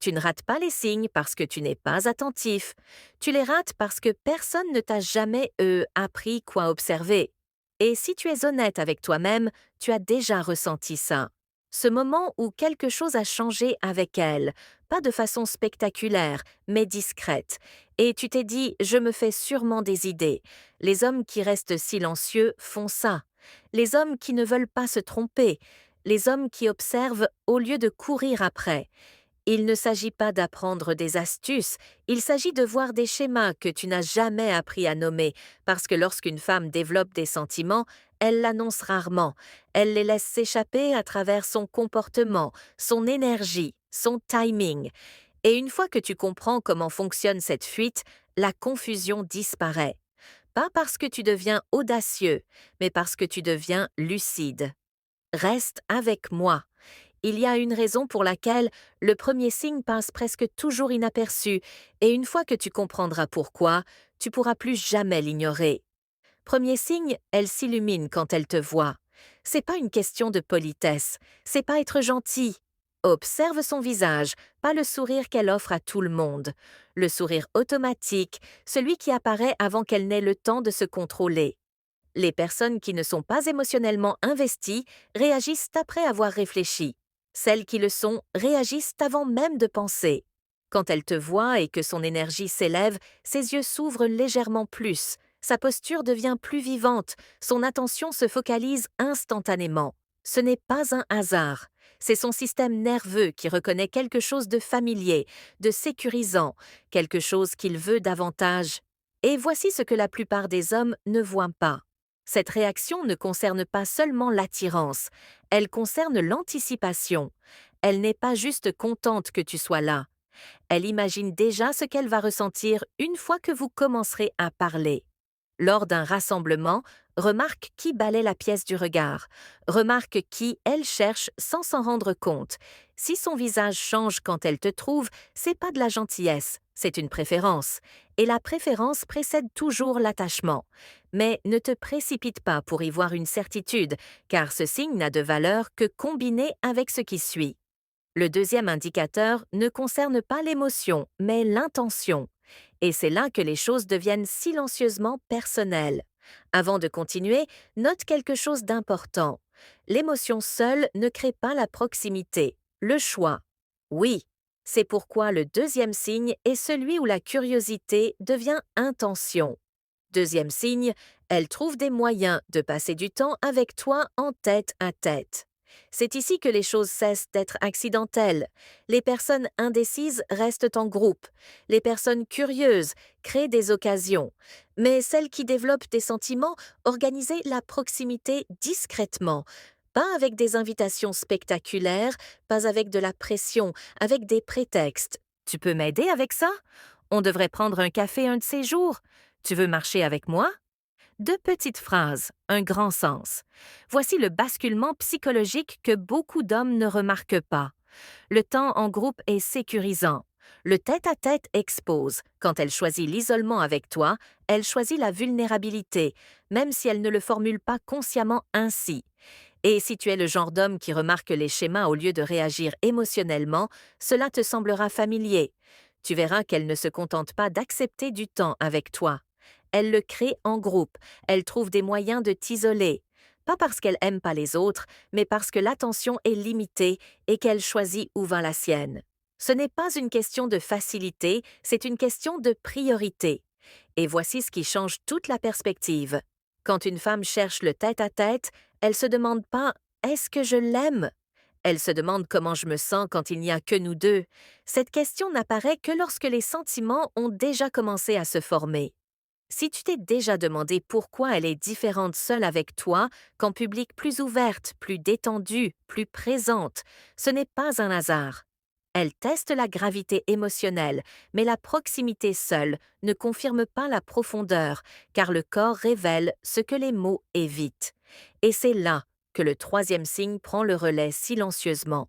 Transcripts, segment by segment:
Tu ne rates pas les signes parce que tu n'es pas attentif. Tu les rates parce que personne ne t'a jamais, appris quoi observer. Et si tu es honnête avec toi-même, tu as déjà ressenti ça. Ce moment où quelque chose a changé avec elle, pas de façon spectaculaire, mais discrète. Et tu t'es dit, je me fais sûrement des idées. Les hommes qui restent silencieux font ça. Les hommes qui ne veulent pas se tromper. Les hommes qui observent au lieu de courir après. Il ne s'agit pas d'apprendre des astuces, il s'agit de voir des schémas que tu n'as jamais appris à nommer, parce que lorsqu'une femme développe des sentiments, elle l'annonce rarement, elle les laisse s'échapper à travers son comportement, son énergie, son timing. Et une fois que tu comprends comment fonctionne cette fuite, la confusion disparaît. Pas parce que tu deviens audacieux, mais parce que tu deviens lucide. Reste avec moi. Il y a une raison pour laquelle le premier signe passe presque toujours inaperçu, et une fois que tu comprendras pourquoi, tu pourras plus jamais l'ignorer. Premier signe, elle s'illumine quand elle te voit. C'est pas une question de politesse, c'est pas être gentil. Observe son visage, pas le sourire qu'elle offre à tout le monde. Le sourire automatique, celui qui apparaît avant qu'elle n'ait le temps de se contrôler. Les personnes qui ne sont pas émotionnellement investies réagissent après avoir réfléchi. Celles qui le sont réagissent avant même de penser. Quand elle te voit et que son énergie s'élève, ses yeux s'ouvrent légèrement plus, sa posture devient plus vivante, son attention se focalise instantanément. Ce n'est pas un hasard. C'est son système nerveux qui reconnaît quelque chose de familier, de sécurisant, quelque chose qu'il veut davantage. Et voici ce que la plupart des hommes ne voient pas. Cette réaction ne concerne pas seulement l'attirance, elle concerne l'anticipation. Elle n'est pas juste contente que tu sois là. Elle imagine déjà ce qu'elle va ressentir une fois que vous commencerez à parler. Lors d'un rassemblement, remarque qui balaie la pièce du regard. Remarque qui elle cherche sans s'en rendre compte. Si son visage change quand elle te trouve, c'est pas de la gentillesse, c'est une préférence. Et la préférence précède toujours l'attachement. Mais ne te précipite pas pour y voir une certitude, car ce signe n'a de valeur que combiné avec ce qui suit. Le deuxième indicateur ne concerne pas l'émotion, mais l'intention. Et c'est là que les choses deviennent silencieusement personnelles. Avant de continuer, note quelque chose d'important. L'émotion seule ne crée pas la proximité, le choix. Oui, c'est pourquoi le deuxième signe est celui où la curiosité devient intention. Deuxième signe, elle trouve des moyens de passer du temps avec toi en tête à tête. C'est ici que les choses cessent d'être accidentelles. Les personnes indécises restent en groupe. Les personnes curieuses créent des occasions. Mais celles qui développent des sentiments organisent la proximité discrètement. Pas avec des invitations spectaculaires, pas avec de la pression, avec des prétextes. Tu peux m'aider avec ça? On devrait prendre un café un de ces jours. Tu veux marcher avec moi? Deux petites phrases, un grand sens. Voici le basculement psychologique que beaucoup d'hommes ne remarquent pas. Le temps en groupe est sécurisant. Le tête-à-tête expose. Quand elle choisit l'isolement avec toi, elle choisit la vulnérabilité, même si elle ne le formule pas consciemment ainsi. Et si tu es le genre d'homme qui remarque les schémas au lieu de réagir émotionnellement, cela te semblera familier. Tu verras qu'elle ne se contente pas d'accepter du temps avec toi. Elle le crée en groupe, elle trouve des moyens de t'isoler. Pas parce qu'elle aime pas les autres, mais parce que l'attention est limitée et qu'elle choisit où va la sienne. Ce n'est pas une question de facilité, c'est une question de priorité. Et voici ce qui change toute la perspective. Quand une femme cherche le tête-à-tête, elle se demande pas «Est-ce que je l'aime?» Elle se demande comment je me sens quand il n'y a que nous deux. Cette question n'apparaît que lorsque les sentiments ont déjà commencé à se former. Si tu t'es déjà demandé pourquoi elle est différente seule avec toi, qu'en public plus ouverte, plus détendue, plus présente, ce n'est pas un hasard. Elle teste la gravité émotionnelle, mais la proximité seule ne confirme pas la profondeur, car le corps révèle ce que les mots évitent. Et c'est là que le troisième signe prend le relais silencieusement.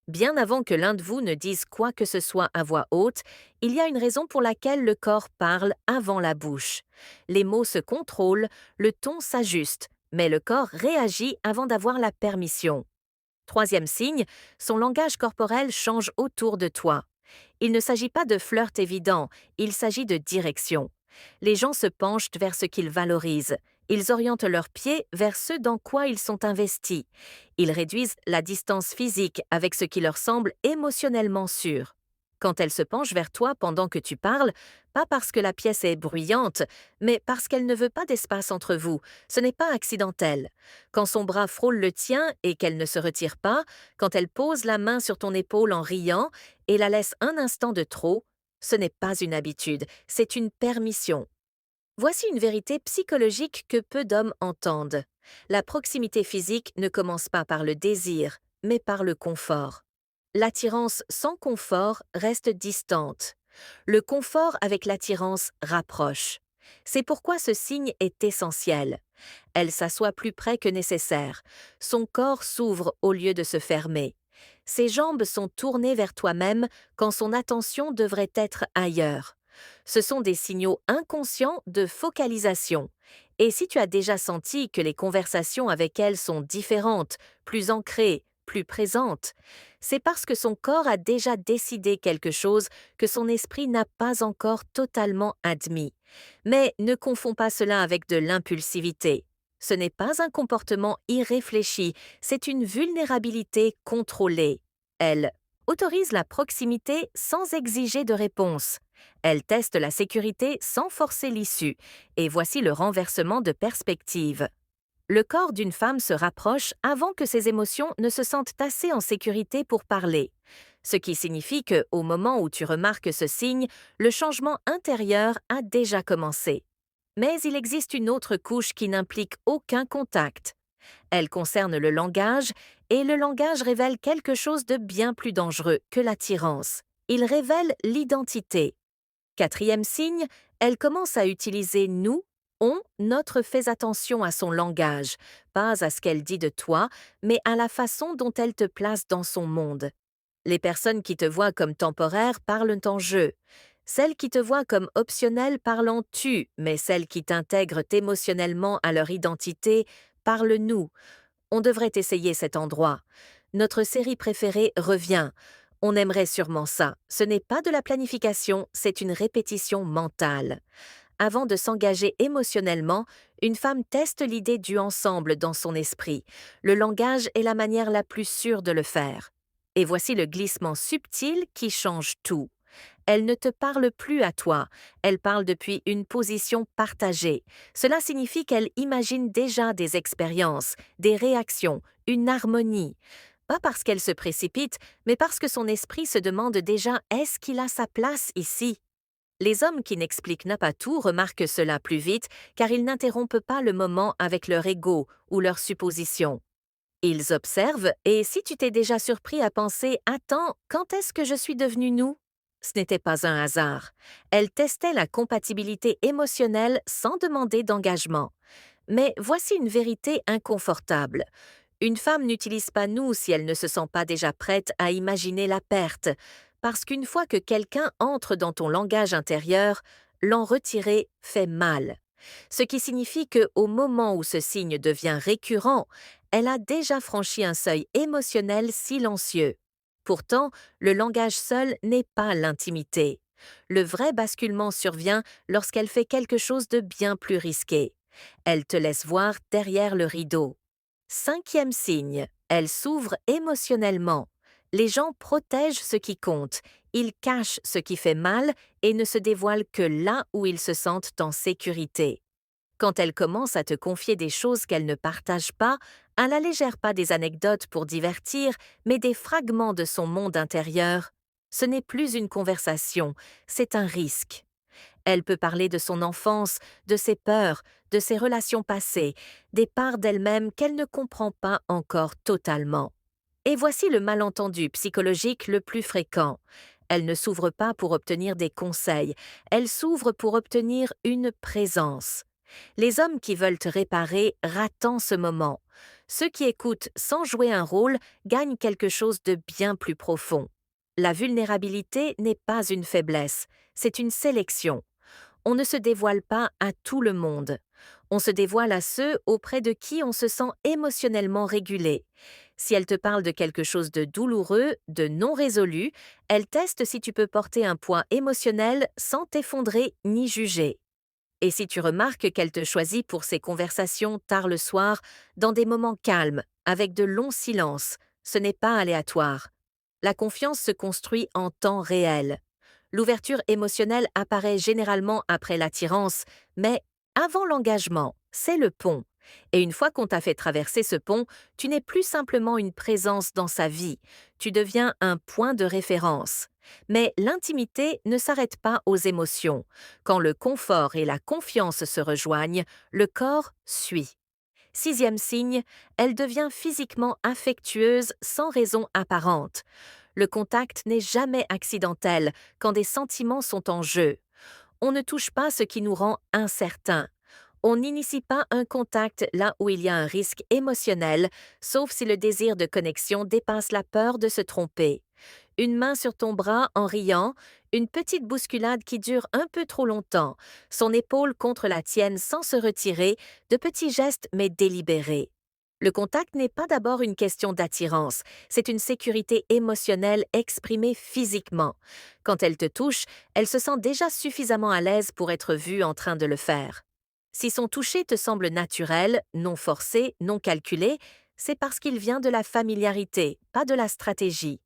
Bien avant que l'un de vous ne dise quoi que ce soit à voix haute, il y a une raison pour laquelle le corps parle avant la bouche. Les mots se contrôlent, le ton s'ajuste, mais le corps réagit avant d'avoir la permission. Troisième signe, son langage corporel change autour de toi. Il ne s'agit pas de flirt évident, il s'agit de direction. Les gens se penchent vers ce qu'ils valorisent. Ils orientent leurs pieds vers ce dans quoi ils sont investis. Ils réduisent la distance physique avec ce qui leur semble émotionnellement sûr. Quand elle se penche vers toi pendant que tu parles, pas parce que la pièce est bruyante, mais parce qu'elle ne veut pas d'espace entre vous, ce n'est pas accidentel. Quand son bras frôle le tien et qu'elle ne se retire pas, quand elle pose la main sur ton épaule en riant et la laisse un instant de trop, ce n'est pas une habitude, c'est une permission. Voici une vérité psychologique que peu d'hommes entendent. La proximité physique ne commence pas par le désir, mais par le confort. L'attirance sans confort reste distante. Le confort avec l'attirance rapproche. C'est pourquoi ce signe est essentiel. Elle s'assoit plus près que nécessaire. Son corps s'ouvre au lieu de se fermer. Ses jambes sont tournées vers toi-même quand son attention devrait être ailleurs. Ce sont des signaux inconscients de focalisation. Et si tu as déjà senti que les conversations avec elle sont différentes, plus ancrées, plus présentes, c'est parce que son corps a déjà décidé quelque chose que son esprit n'a pas encore totalement admis. Mais ne confonds pas cela avec de l'impulsivité. Ce n'est pas un comportement irréfléchi, c'est une vulnérabilité contrôlée. Elle autorise la proximité sans exiger de réponse. Elle teste la sécurité sans forcer l'issue. Et voici le renversement de perspective. Le corps d'une femme se rapproche avant que ses émotions ne se sentent assez en sécurité pour parler. Ce qui signifie que, au moment où tu remarques ce signe, le changement intérieur a déjà commencé. Mais il existe une autre couche qui n'implique aucun contact. Elle concerne le langage, et le langage révèle quelque chose de bien plus dangereux que l'attirance. Il révèle l'identité. Quatrième signe, elle commence à utiliser nous, on, notre fais attention à son langage, pas à ce qu'elle dit de toi, mais à la façon dont elle te place dans son monde. Les personnes qui te voient comme temporaire parlent en jeu. Celles qui te voient comme optionnelle parlent en tu, mais celles qui t'intègrent émotionnellement à leur identité parlent nous. On devrait essayer cet endroit. Notre série préférée revient. On aimerait sûrement ça. Ce n'est pas de la planification, c'est une répétition mentale. Avant de s'engager émotionnellement, une femme teste l'idée du ensemble dans son esprit. Le langage est la manière la plus sûre de le faire. Et voici le glissement subtil qui change tout. Elle ne te parle plus à toi, elle parle depuis une position partagée. Cela signifie qu'elle imagine déjà des expériences, des réactions, une harmonie. Pas parce qu'elle se précipite, mais parce que son esprit se demande déjà est-ce qu'il a sa place ici? Les hommes qui n'expliquent pas tout remarquent cela plus vite car ils n'interrompent pas le moment avec leur ego ou leurs suppositions. Ils observent et si tu t'es déjà surpris à penser attends, quand est-ce que je suis devenue nous? Ce n'était pas un hasard. Elle testait la compatibilité émotionnelle sans demander d'engagement. Mais voici une vérité inconfortable. Une femme n'utilise pas nous si elle ne se sent pas déjà prête à imaginer la perte, parce qu'une fois que quelqu'un entre dans ton langage intérieur, l'en retirer fait mal. Ce qui signifie que, au moment où ce signe devient récurrent, elle a déjà franchi un seuil émotionnel silencieux. Pourtant, le langage seul n'est pas l'intimité. Le vrai basculement survient lorsqu'elle fait quelque chose de bien plus risqué. Elle te laisse voir derrière le rideau. Cinquième signe, elle s'ouvre émotionnellement. Les gens protègent ce qui compte, ils cachent ce qui fait mal et ne se dévoilent que là où ils se sentent en sécurité. Quand elle commence à te confier des choses qu'elle ne partage pas, à la légère pas des anecdotes pour divertir, mais des fragments de son monde intérieur, ce n'est plus une conversation, c'est un risque. Elle peut parler de son enfance, de ses peurs, de ses relations passées, des parts d'elle-même qu'elle ne comprend pas encore totalement. Et voici le malentendu psychologique le plus fréquent. Elle ne s'ouvre pas pour obtenir des conseils, elle s'ouvre pour obtenir une présence. Les hommes qui veulent te réparer ratent ce moment. Ceux qui écoutent sans jouer un rôle gagnent quelque chose de bien plus profond. La vulnérabilité n'est pas une faiblesse, c'est une sélection. On ne se dévoile pas à tout le monde. On se dévoile à ceux auprès de qui on se sent émotionnellement régulé. Si elle te parle de quelque chose de douloureux, de non résolu, elle teste si tu peux porter un poids émotionnel sans t'effondrer ni juger. Et si tu remarques qu'elle te choisit pour ses conversations tard le soir, dans des moments calmes, avec de longs silences, ce n'est pas aléatoire. La confiance se construit en temps réel. L'ouverture émotionnelle apparaît généralement après l'attirance, mais avant l'engagement, c'est le pont. Et une fois qu'on t'a fait traverser ce pont, tu n'es plus simplement une présence dans sa vie, tu deviens un point de référence. Mais l'intimité ne s'arrête pas aux émotions. Quand le confort et la confiance se rejoignent, le corps suit. Sixième signe, elle devient physiquement affectueuse sans raison apparente. Le contact n'est jamais accidentel quand des sentiments sont en jeu. On ne touche pas ce qui nous rend incertains. On n'initie pas un contact là où il y a un risque émotionnel, sauf si le désir de connexion dépasse la peur de se tromper. Une main sur ton bras en riant, une petite bousculade qui dure un peu trop longtemps, son épaule contre la tienne sans se retirer, de petits gestes mais délibérés. Le contact n'est pas d'abord une question d'attirance, c'est une sécurité émotionnelle exprimée physiquement. Quand elle te touche, elle se sent déjà suffisamment à l'aise pour être vue en train de le faire. Si son toucher te semble naturel, non forcé, non calculé, c'est parce qu'il vient de la familiarité, pas de la stratégie.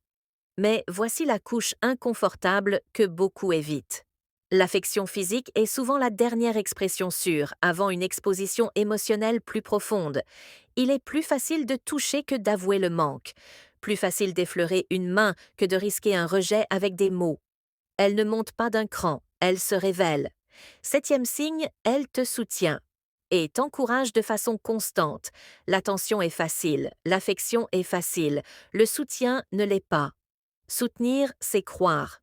Mais voici la couche inconfortable que beaucoup évitent. L'affection physique est souvent la dernière expression sûre, avant une exposition émotionnelle plus profonde. Il est plus facile de toucher que d'avouer le manque, plus facile d'effleurer une main que de risquer un rejet avec des mots. Elle ne monte pas d'un cran, elle se révèle. Septième signe, elle te soutient et t'encourage de façon constante. L'attention est facile, l'affection est facile, le soutien ne l'est pas. Soutenir, c'est croire.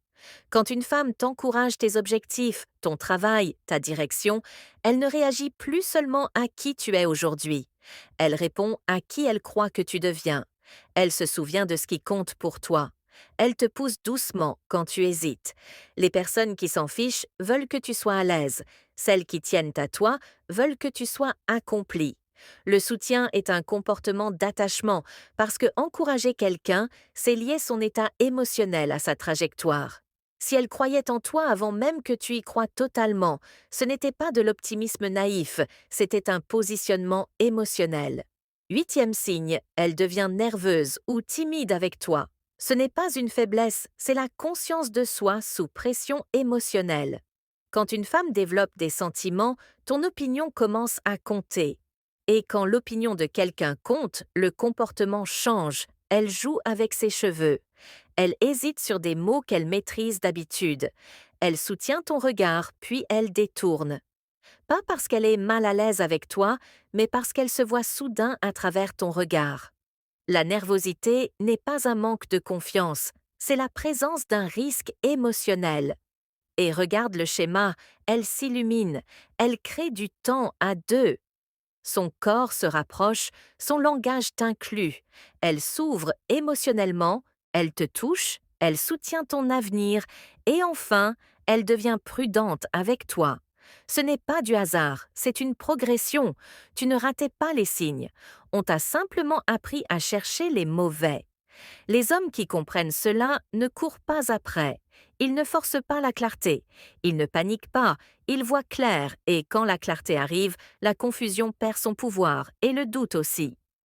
Quand une femme t'encourage tes objectifs, ton travail, ta direction, elle ne réagit plus seulement à qui tu es aujourd'hui. Elle répond à qui elle croit que tu deviens. Elle se souvient de ce qui compte pour toi. Elle te pousse doucement quand tu hésites. Les personnes qui s'en fichent veulent que tu sois à l'aise. Celles qui tiennent à toi veulent que tu sois accompli. Le soutien est un comportement d'attachement parce que encourager quelqu'un, c'est lier son état émotionnel à sa trajectoire. Si elle croyait en toi avant même que tu y crois totalement, ce n'était pas de l'optimisme naïf, c'était un positionnement émotionnel. Huitième signe, elle devient nerveuse ou timide avec toi. Ce n'est pas une faiblesse, c'est la conscience de soi sous pression émotionnelle. Quand une femme développe des sentiments, ton opinion commence à compter. Et quand l'opinion de quelqu'un compte, le comportement change. Elle joue avec ses cheveux. Elle hésite sur des mots qu'elle maîtrise d'habitude. Elle soutient ton regard, puis elle détourne. Pas parce qu'elle est mal à l'aise avec toi, mais parce qu'elle se voit soudain à travers ton regard. La nervosité n'est pas un manque de confiance, c'est la présence d'un risque émotionnel. Et regarde le schéma, elle s'illumine, elle crée du temps à deux. Son corps se rapproche, son langage t'inclut. Elle s'ouvre émotionnellement, elle te touche, elle soutient ton avenir et enfin, elle devient prudente avec toi. Ce n'est pas du hasard, c'est une progression. Tu ne ratais pas les signes. On t'a simplement appris à chercher les mauvais. Les hommes qui comprennent cela ne courent pas après. Ils ne forcent pas la clarté. Ils ne paniquent pas. Ils voient clair et quand la clarté arrive, la confusion perd son pouvoir et le doute aussi.